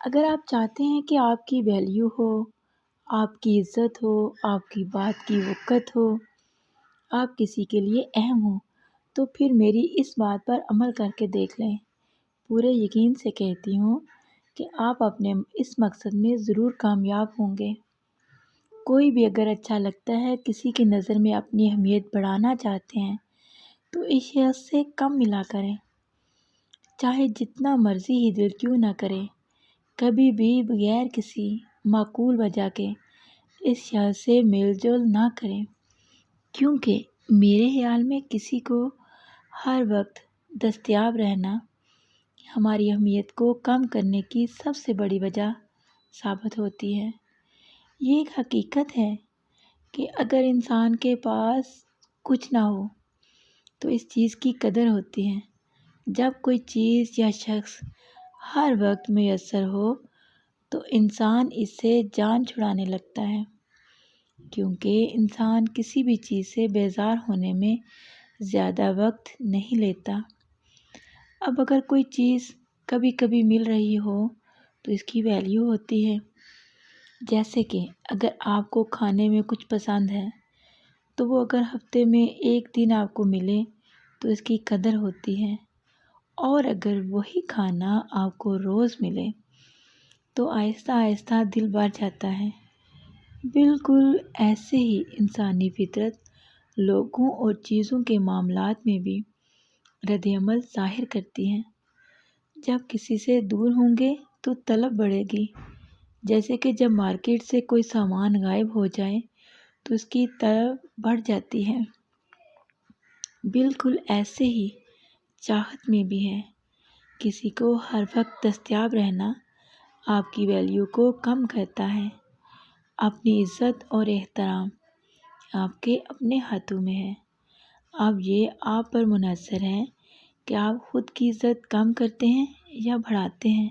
اگر آپ چاہتے ہیں کہ آپ کی ویلیو ہو، آپ کی عزت ہو، آپ کی بات کی وقت ہو، آپ کسی کے لیے اہم ہو، تو پھر میری اس بات پر عمل کر کے دیکھ لیں۔ پورے یقین سے کہتی ہوں کہ آپ اپنے اس مقصد میں ضرور کامیاب ہوں گے۔ کوئی بھی اگر اچھا لگتا ہے، کسی کی نظر میں اپنی اہمیت بڑھانا چاہتے ہیں تو اس شخص سے کم ملا کریں، چاہے جتنا مرضی ہی دل کیوں نہ کرے۔ کبھی بھی بغیر کسی معقول وجہ کے اس شخص سے میل جول نہ کریں، کیونکہ میرے خیال میں کسی کو ہر وقت دستیاب رہنا ہماری اہمیت کو کم کرنے کی سب سے بڑی وجہ ثابت ہوتی ہے۔ یہ ایک حقیقت ہے کہ اگر انسان کے پاس کچھ نہ ہو تو اس چیز کی قدر ہوتی ہے۔ جب کوئی چیز یا شخص ہر وقت میسر ہو تو انسان اس سے جان چھڑانے لگتا ہے، کیونکہ انسان کسی بھی چیز سے بیزار ہونے میں زیادہ وقت نہیں لیتا۔ اب اگر کوئی چیز کبھی کبھی مل رہی ہو تو اس کی ویلیو ہوتی ہے۔ جیسے کہ اگر آپ کو کھانے میں کچھ پسند ہے تو وہ اگر ہفتے میں ایک دن آپ کو ملے تو اس کی قدر ہوتی ہے، اور اگر وہی کھانا آپ کو روز ملے تو آہستہ آہستہ دل بھر جاتا ہے۔ بالکل ایسے ہی انسانی فطرت لوگوں اور چیزوں کے معاملات میں بھی رد عمل ظاہر کرتی ہے۔ جب کسی سے دور ہوں گے تو طلب بڑھے گی، جیسے کہ جب مارکیٹ سے کوئی سامان غائب ہو جائے تو اس کی طلب بڑھ جاتی ہے۔ بالکل ایسے ہی چاہت میں بھی ہے۔ کسی کو ہر وقت دستیاب رہنا آپ کی ویلیو کو کم کرتا ہے۔ اپنی عزت اور احترام آپ کے اپنے ہاتھوں میں ہے۔ اب یہ آپ پر منحصر ہے کہ آپ خود کی عزت کم کرتے ہیں یا بڑھاتے ہیں۔